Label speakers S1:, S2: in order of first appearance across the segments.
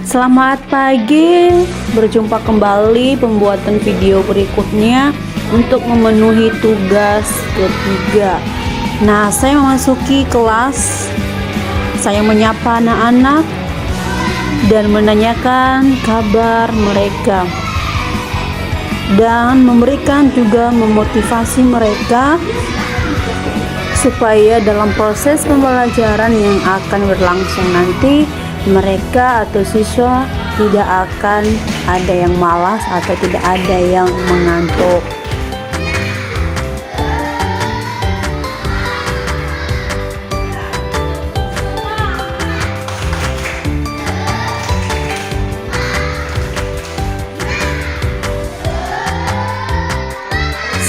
S1: Selamat pagi, berjumpa kembali pembuatan video berikutnya untuk memenuhi tugas ketiga. Nah, saya memasuki kelas, saya menyapa anak-anak dan menanyakan kabar mereka dan memberikan juga memotivasi mereka supaya dalam proses pembelajaran yang akan berlangsung nanti mereka atau siswa tidak akan ada yang malas atau tidak ada yang mengantuk.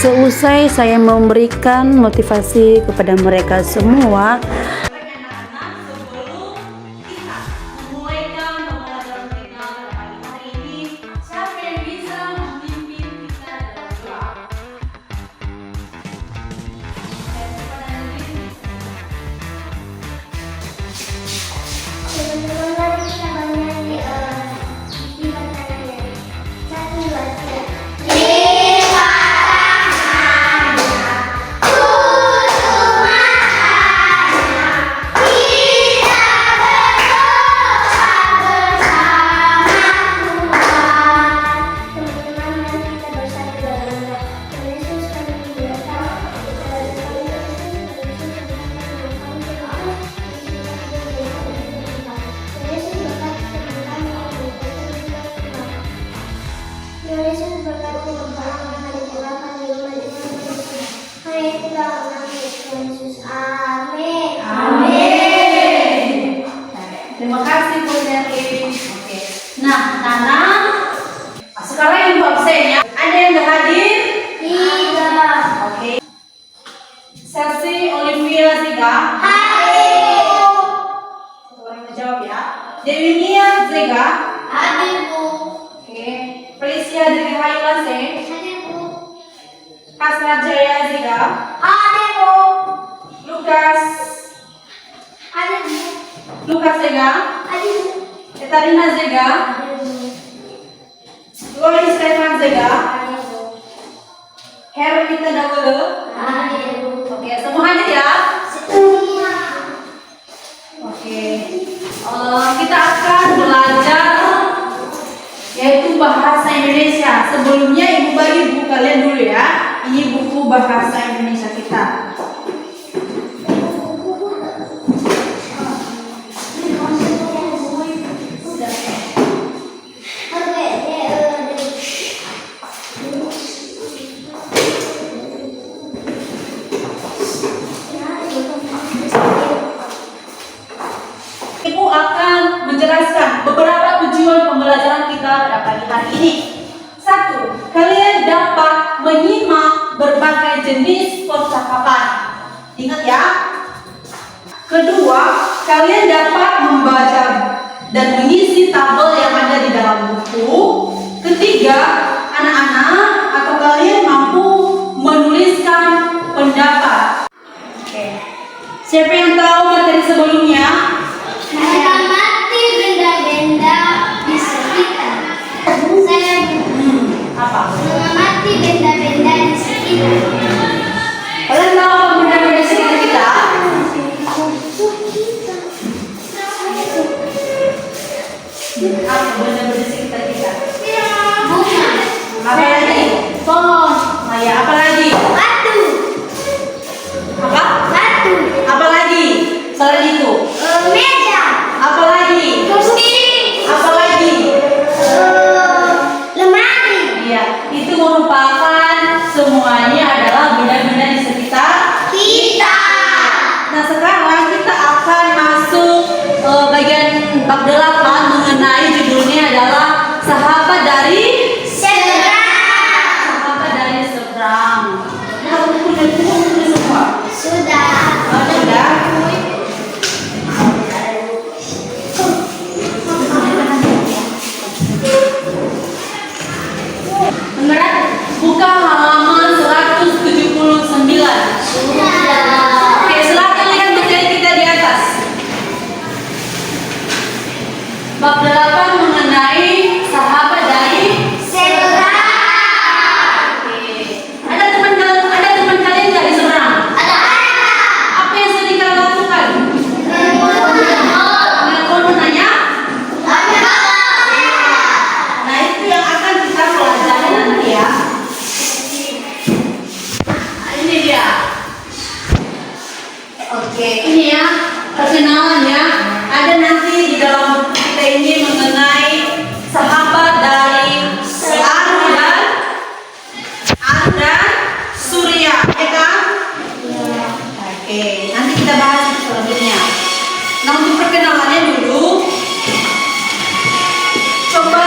S1: Seusai saya memberikan motivasi kepada mereka semua,
S2: terima kasih Bu Nerlin. Oke. Nah, Nana, sekarang yang absen ya. Ada yang nggak hadir?
S3: Tidak.
S2: Oke. Sesi Olivia Ziga.
S3: Hadir.
S2: Satu orang yang jawab ya. Dewi Mia Ziga.
S3: Hadir, Bu.
S2: Oke. Felicia Dewi Hailase.
S3: Hadir, Bu.
S2: Hasrat Jaya Ziga.
S3: Hadir, Bu.
S2: Lukas.
S3: Hadir, Bu.
S2: Lukas Ziga.
S3: Hadir, Bu.
S2: Etarina Ziga.
S3: Hadir, Bu.
S2: Lois Stefan Ziga.
S3: Hadir, Bu.
S2: Herlita Dawulu.
S3: Hadir, Bu.
S2: Oke, semua hadir ya.
S3: Semuanya.
S2: Oke, kita akan belajar yaitu bahasa Indonesia. Sebelumnya ibu bagi buku kalian dulu ya. Ini buku bahasa Indonesia kita. Ibu akan menjelaskan beberapa tujuan pembelajaran kita pada pagi hari ini. 1. Kalian dapat menyimak berbagai jenis percakapan. Ingat ya. Kedua, kalian dapat membaca dan mengisi tabel yang ada di dalam buku. Ketiga, anak-anak atau kalian mampu menuliskan pendapat. Oke. Siapa yang tahu materi sebelumnya?
S3: Mengamati benda-benda di sekitar. Saya
S2: Apa?
S3: mengamati benda-benda di sekitar.
S2: Kalian tahu apa benda-benda di sekitar kita? Apa benda-benda di sekitar kita?
S3: Bunga,
S2: Apa lagi?
S3: pohon,
S2: Nah, ya, apa lagi?
S3: batu,
S2: Apa?
S3: batu,
S2: Apa lagi? Selain itu.
S3: meja,
S2: Apa lagi?
S3: kursi,
S2: Apa lagi?
S3: lemari.
S2: Iya, itu merupakan semuanya adalah benda-benda di sekitar.
S3: Kita.
S2: Nah, sekarang kita akan masuk bagian bab 8 mengenai judulnya adalah sahabat dari
S3: Seberang.
S2: sahabat dari seberang. Nah, udah semua.
S3: Sudah.
S2: Sudah. Buka halaman 179.
S3: Sudah.
S2: Oke, silakan lihat materi kita di atas. Bab 8 mengenai mengenai sahabat dari
S3: Seberang.
S2: Oke. Ada teman kalian nggak di seberang? Apa yang sering kalian lakukan? Telepon menanya. Nah, itu yang akan kita pelajari nanti ya. Ini dia. Oke, ini ya perkenalannya. Ada nanti di dalam buku kita ini mengenai sahabat dari Arun dan Surya, ya kan? Oke, nanti kita bahas itu selanjutnya. Nah, untuk perkenalannya dulu, coba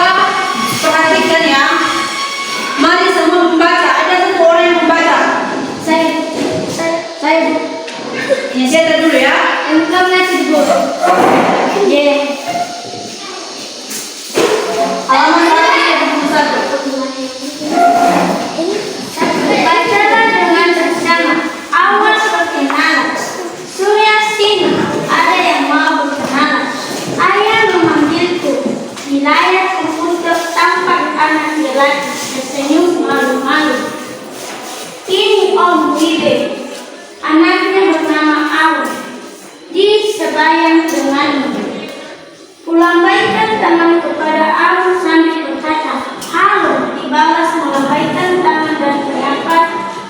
S2: perhatikan ya. Mari semua membaca. Ada satu orang yang membaca.
S3: Saya
S2: Ini saya dulu ya.
S3: engkau nasi dulu.
S2: Halaman 131.
S3: Bacalah dengan bersama. Awal perkenalan. Surya sini. Ada yang mau berkenalan. Ayah memanggilku. Di layar komputer tampak anak lelaki tersenyum malu-malu. Ini Om Wibe. Anaknya bernama Aun. Di sebayang denganmu. Kulambaikan tangan kepada Aun sambil berkata, halo, dibalas melambaikan tangan dan menyapa,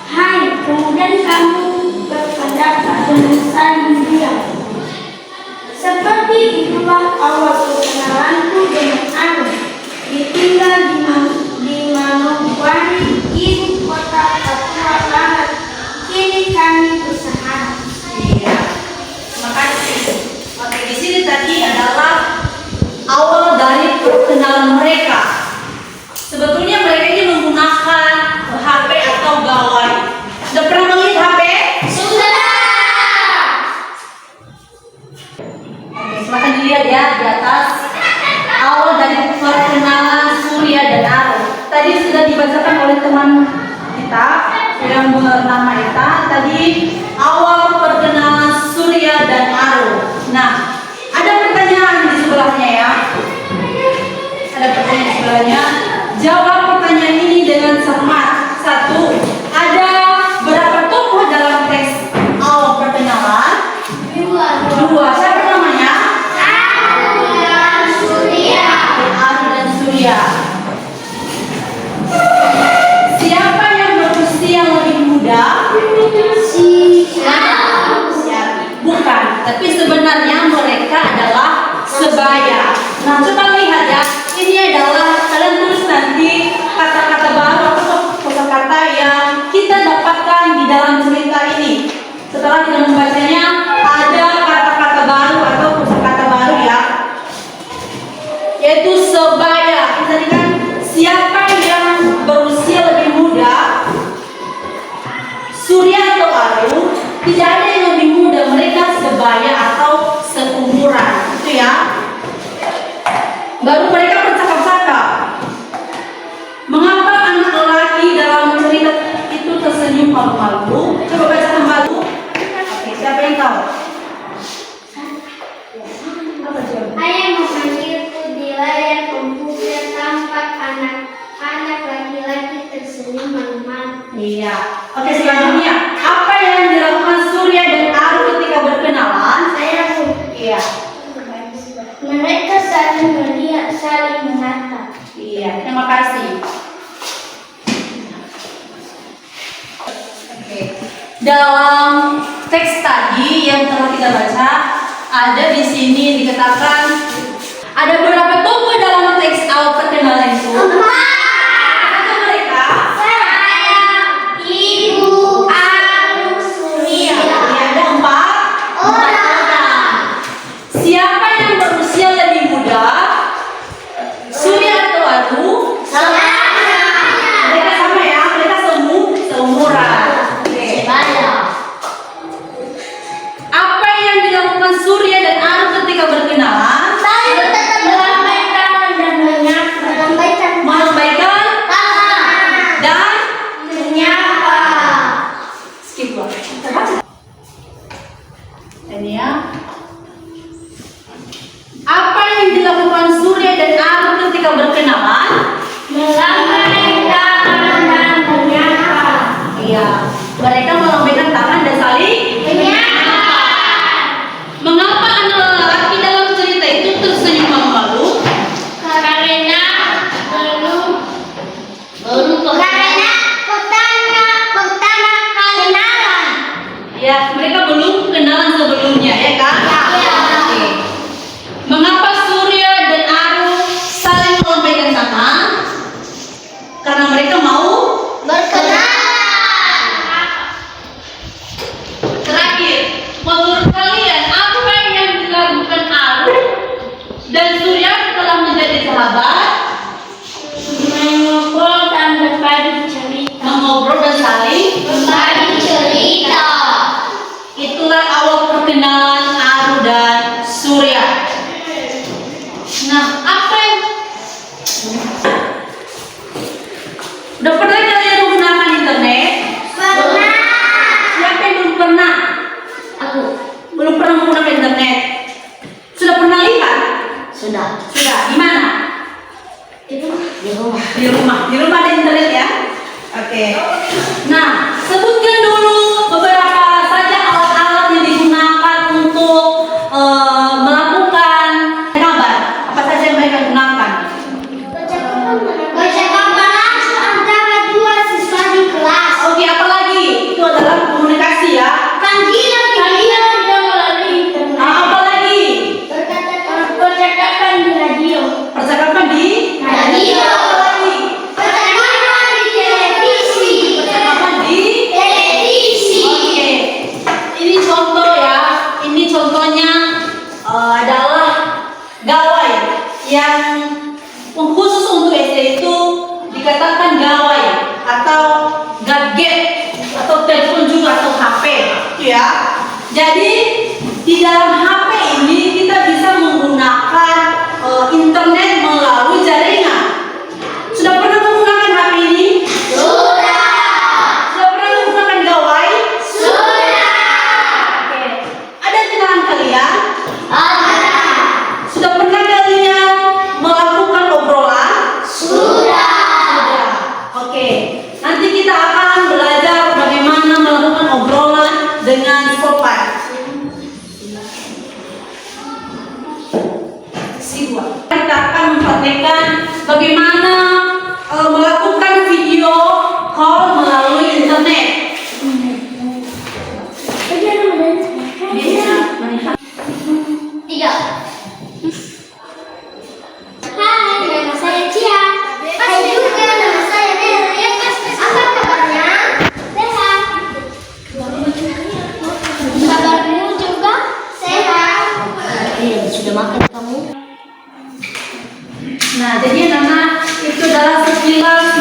S3: hai, kemudian kamu berpendapat dengan saling diam. Seperti itulah awal perkenalanku dengan Aun. Ditinggal di Manokwari, ibu kota Papua Barat. Kini kami bersahabat.
S2: Iya. Terima kasih. Oke, di sini tadi adalah awal dari perkenalan mereka. Sebetulnya mereka ini menggunakan HP atau gawai. Sudah pernah melihat HP?
S3: Sudah.
S2: Oke, silakan dilihat ya di atas. Awal dari perkenalan Surya dan Arun. Tadi sudah dibacakan oleh teman kita yang bernama Eta. Tadi awal perkenalan Surya dan Arun. Nah, ada pertanyaan di sebelahnya ya. Ada pertanyaan di sebelahnya. Jawab pertanyaan ini dengan cermat. 1. Ada berapa tokoh dalam teks awal perkenalan? 2. Siapa namanya? Arun dan Surya. Siapa yang berusia lebih muda? Bukan, tapi sebenarnya mereka adalah sebaya. Nah, coba lihat ya. Ini adalah kalian tulis nanti kata-kata baru atau kosakata yang kita dapatkan di dalam cerita ini. Setelah kita membacanya, ada kata-kata baru atau kosakata baru ya, yaitu sebaya. Tadi kan siapa yang berusia lebih muda? Surya atau Arun? Tidak ada yang lebih muda, mereka sebaya atau seumuran, itu ya. Baru mereka bercakap-cakap. Mengapa anak lelaki dalam cerita itu tersenyum malu-malu? Coba baca kembali. Oke, siapa yang tahu? Apa jawabannya?
S3: Ayah memanggilku di layar komputer tampak anak laki-laki tersenyum malu-malu.
S2: Iya. Oke, selanjutnya apa yang dilakukan Surya dan Arun ketika berkenalan? Iya.
S3: Mereka saling melihat, saling menatap.
S2: Iya, terima kasih. Oke. Dalam teks tadi yang telah kita baca, ada di sini dikatakan ada berapa tokoh dalam teks awal perkenalan itu? Ada mereka.
S3: Ibu, Arun, Surya.
S2: Iya, ada 4 orang. Siapa yang berusia lebih muda? Surya atau Arun? Mereka sama ya, mereka seumuran. Oke. Apa yang dilakukan Surya dan Arun ketika berkenalan? menjadi sahabat?
S3: Mengobrol dan berbagi cerita.
S2: Mengobrol dan saling.
S3: Berbagi cerita.
S2: Itulah awal perkenalan Aru dan Surya. Nah, apa yang udah pernah kalian menggunakan internet?
S3: Pernah.
S2: Siapa yang belum pernah?
S3: Aku.
S2: Belum pernah menggunakan internet? Sudah pernah lihat?
S3: Sudah.
S2: Sudah. Di mana?
S3: Di rumah.
S2: Di rumah. Di rumah ada internet ya? Oke. Nah, sebutkan dulu beberapa saja alat-alat yang digunakan untuk melakukan kabar. Apa saja yang mereka gunakan?
S3: Percakapan langsung antara dua siswa di kelas.
S2: Oke, apa lagi? Itu adalah komunikasi ya.
S3: Panggilan video tidak melalui internet.
S2: Apa lagi?
S3: Percakapan di radio.
S2: Percakapan di
S3: Radio.
S2: Apa lagi?
S3: Percakapan di televisi.
S2: Percakapan di
S3: Televisi.
S2: Oke. Ini contoh ya. Ini contohnya adalah gawai yang khusus untuk SD itu dikatakan gawai atau gadget atau telepon juga atau HP itu ya. Jadi di dalam HP ini kita bisa menggunakan internet melalui jaringan. Sudah pernah menggunakan HP ini?
S3: Sudah.
S2: Sudah pernah menggunakan gawai?
S3: Sudah.
S2: Oke. Ada di tangan kalian?
S3: Ada.
S2: Sudah pernah kalian melakukan obrolan?
S3: Sudah.
S2: Sudah. Oke. Nanti kita akan belajar bagaimana melakukan obrolan dengan sopan. Kita akan mempraktekkan bagaimana melakukan video call melalui internet.
S3: Tiga. Hai, nama saya Cia. Hai juga, nama saya Delia. Apa kabarnya? Sehat. Kabarmu juga sehat. Sudah makan kamu?
S2: Nah, jadi anak itu adalah sekilas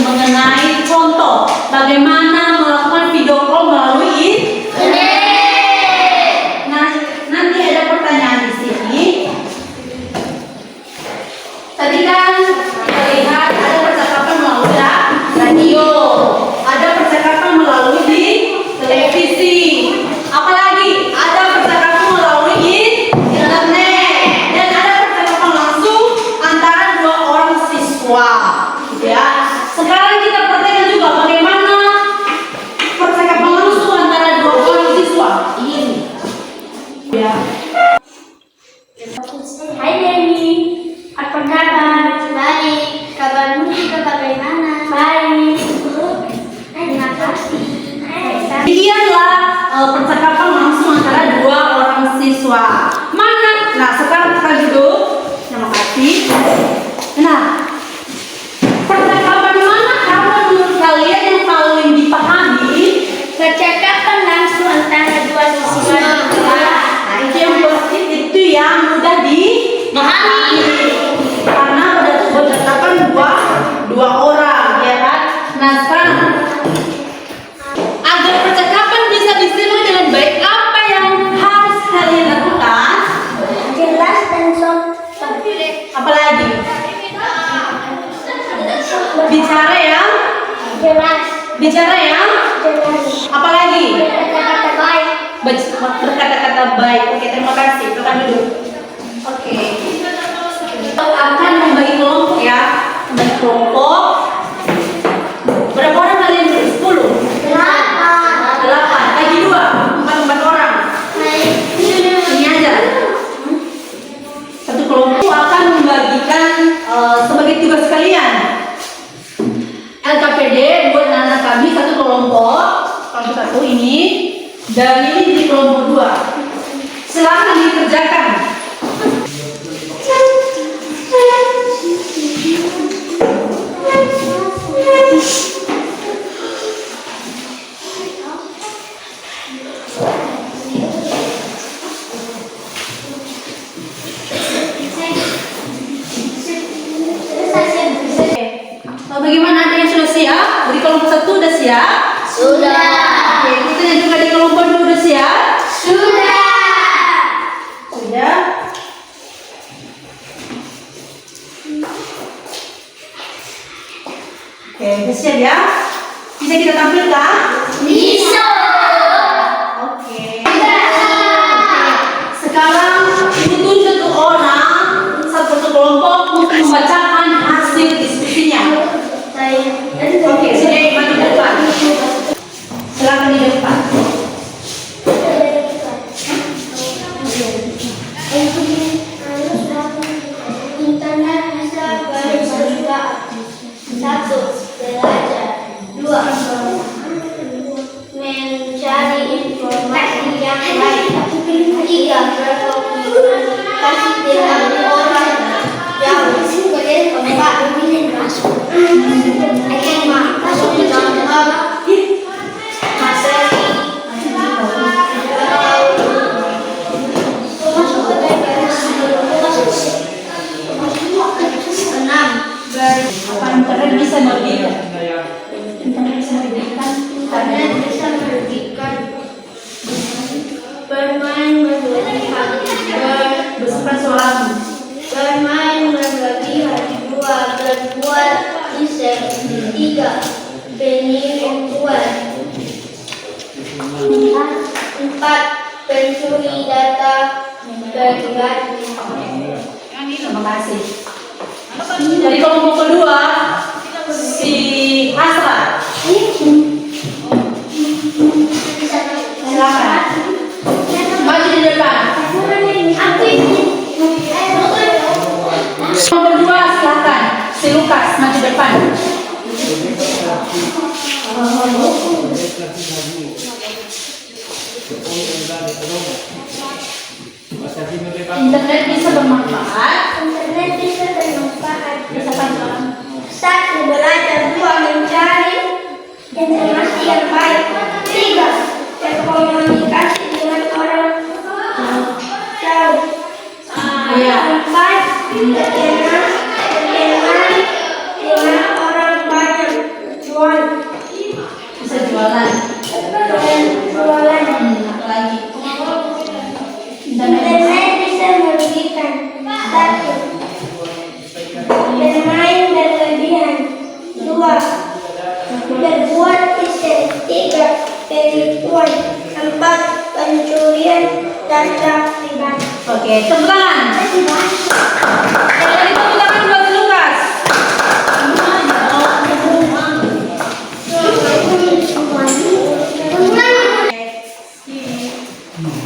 S2: mengenai contoh bagaimana melakukan video call melalui internet. Nah, nanti ada pertanyaan di sini. Tadi kan kita lihat ada percakapan melalui radio, ada percakapan melalui di televisi. Apalagi ada percakapan melalui internet dan ada percakapan langsung antara dua orang siswa, gitu ya. Sekarang kita praktekkan juga bagaimana percakapan langsung antara dua orang siswa. Ini, ya.
S3: Hai Dewi, apa kabar? Baik. Kabarmu juga bagaimana? Baik. Terima kasih.
S2: Demikianlah percakapan langsung antara dua orang siswa. Mana? Nah, sekarang kita duduk. Terima kasih. Nah, percakapan mana kamu menurut kalian yang paling dipahami?
S3: Percakapan langsung antara dua siswa di kelas.
S2: Nah, itu yang pasti, itu yang mudah dipahami. Karena percakapan dua orang, ya kan? Nah, sekarang agar percakapan bisa disimak dengan baik, apa yang harus kalian lakukan?
S3: Jelas dan sopan.
S2: Apalagi bicara yang
S3: Jelas.
S2: jelas. Apalagi
S3: Kata-kata baik.
S2: berkata-kata baik. Oke, terima kasih. Silakan duduk. Oke. Kita akan membagi kelompok ya. Membagi kelompok. Berapa orang kalian? 10. 8. Bagi 2. 4 orang. Ini aja. Satu kelompok akan membagikan sebagai tugas kalian. LKPD buat anak kami satu kelompok satu ini, dan ini di kelompok 2. Silakan dikerjakan. Bagaimana, ada yang sudah siap? Di kelompok 1 udah siap?
S3: Sudah.
S2: Oke, kita juga di kelompok 2 udah siap?
S3: Sudah.
S2: Sudah. Oke, udah siap ya? Bisa kita tampilkan?
S3: Bisa.
S2: Oke. Sekarang ibu tuju satu orang, satu kelompok untuk membacakan hasil diskusinya. Oke, sini maju di depan. Silakan di depan.
S3: Internet bisa bersesuaian. 1. Belajar. 2. Mencari informasi yang baik. 3. Berkomunikasi dengan orang jauh. 4. Masuk ke dalam materi. 6.
S2: Internet bisa merugikan. Internet bisa merugikan.
S3: Internet bisa merugikan. Bermain berlebihan.
S2: Besar suaramu.
S3: Bermain berlebihan. 2. Berbuat iseng. 3. Penipuan. 4. Pencuri data pribadi.
S2: Terima kasih. Dari kelompok kedua, si Asra. Silakan. Maju di depan. Kelompok kedua, silakan. Si Lukas maju depan. Internet bisa bermanfaat.
S3: Internet bisa bermanfaat.
S2: Bisa kan?
S3: 1. Belajar. 2. Mencari informasi yang baik. 3. Berkomunikasi dengan orang jauh.
S2: Iya.
S3: 4. Berkenalan dengan orang banyak. Jual.
S2: Bisa jualan.
S3: Jualan.
S2: Apa lagi? Internet
S3: Internet bisa merugikan. 1. Bermain berlebihan. 2. Berbuat iseng. 3. Penipuan. 4. Pencurian data pribadi.
S2: Oke, tepuk tangan. Sekali lagi tepuk tangan buat Lukas.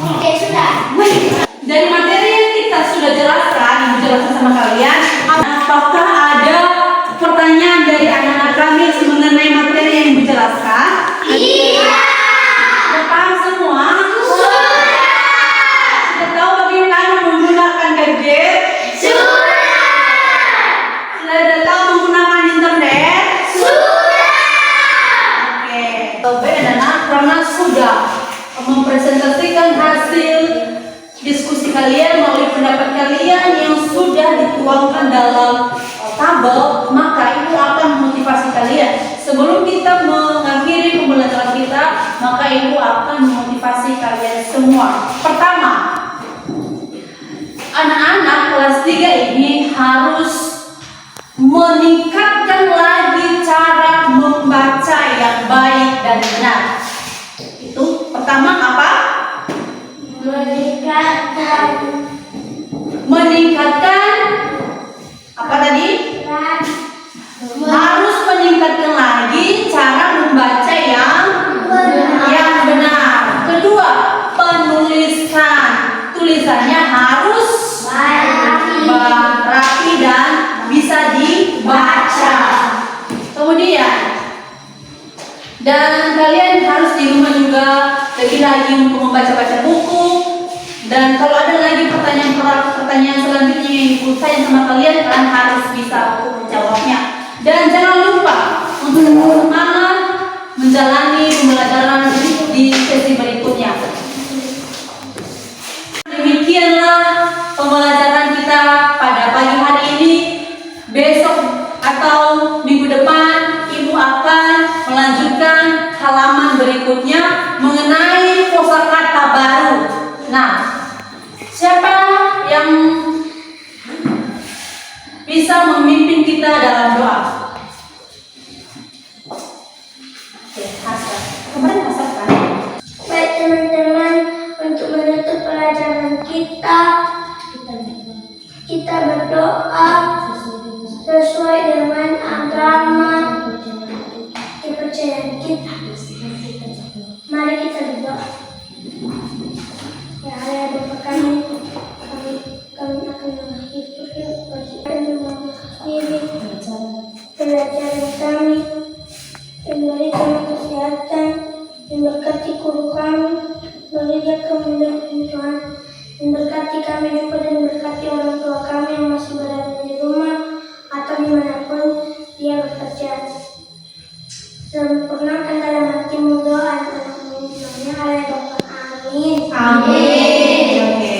S3: Oke, sudah.
S2: Dari materi yang kita sudah jelaskan, Ibu jelaskan sama kalian, apakah ada pertanyaan dari anak-anak kami mengenai materi yang Ibu jelaskan?
S3: Iya.
S2: Sudah paham semua? Sudah tahu bagaimana menggunakan gadget? Sudah tahu menggunakan internet? Oke. Oke, anak-anak, karena sudah mempresentasikan hasil diskusi kalian melalui pendapat kalian yang sudah dituangkan dalam tabel, maka itu akan memotivasi kalian. Sebelum kita mengakhiri pembelajaran kita, maka itu akan memotivasi kalian semua. Pertama, anak-anak kelas 3 ini harus meningkatkan lagi cara membaca yang baik dan benar. Itu pertama apa? Meningkatkan apa tadi? Harus meningkatkan lagi cara membaca yang benar. Kedua, penulisan. Tulisannya harus rapi dan bisa dibaca. Kemudian, dan kalian harus di rumah juga lebih lagi untuk membaca-baca buku. Dan kalau ada lagi pertanyaan selanjutnya yang ibu sayang sama kalian harus bisa untuk menjawabnya. Dan jangan lupa untuk semangat menjalani pembelajaran di sesi berikutnya. Demikianlah pembelajaran kita pada pagi hari ini. Besok atau minggu depan bisa memimpin kita dalam doa. Oke, Hasan. Kemarin Hasan kan?
S3: Baik teman-teman, untuk menutup pelajaran kita berdoa sesuai dengan agama kepercayaan kita. Mari kita berdoa. Ya Allah, Bapa kami akan mengakhiri pelajaran kami, memberikan kesehatan, memberkati guru kami, memberikan kemuliaan Tuhan, memberkati kami juga dan memberkati orang tua kami yang masih berada di rumah atau dimanapun dia bekerja. Sempurnakan dalam hatimu doa anakmu, namanya Allah Bapa. Amin.
S2: Amin. Oke.